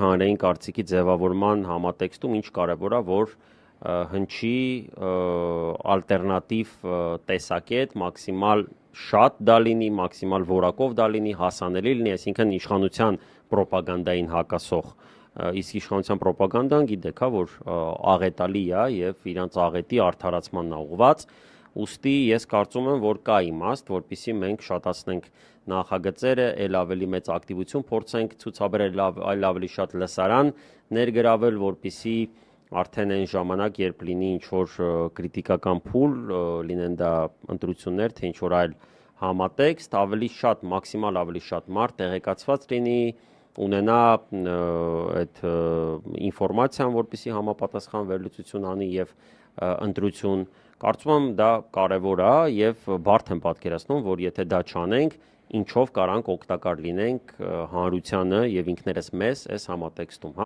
հանրային կարծիքի ձևավորման համատեքստում ինչ կարևոր է, որ հնչի ալտերնատիվ տեսակետ, մաքսիմալ շատ դա լինի, մաքսիմալ որակով դա լինի, հասանելի լինի, այսինքն իշխանության պրոպագանդային հակասող, իսկ իշխանության պրոպագանդան գիտեք, հա, որ աղետալի է եւ իրանց աղետի արդարացմանն է ուղղված, ուստի ես կարծում եմ, որ կա իմաստ, որպեսզի մենք շատացնենք նախագծերը, ել ավելի մեծ ակտիվություն փորձենք ցուցաբերել, այլ ավելի շատ լսարան ներգրավել, որպեսզի արդեն այն ժամանակ, երբ լինի ինչ-որ քրիտիկական փուլ, լինեն դա ընտրություններ, թե ինչ-որ այլ համատեքստ, ավելի շատ, մաքսիմալ ավելի շատ մարդ տեղեկացված լինի, ունենա այդ ինֆորմացիան, որպեսզի համապատասխան վերլուծություն անի եւ ընտրություն, կարծում եմ դա կարևոր է եւ բարդ եմ պատկերացնում, որ եթե դա չանենք, ինչով կարանք օգտակար լինենք հանրությանը եւ ինքներս մեզ այս համատեքստում, հա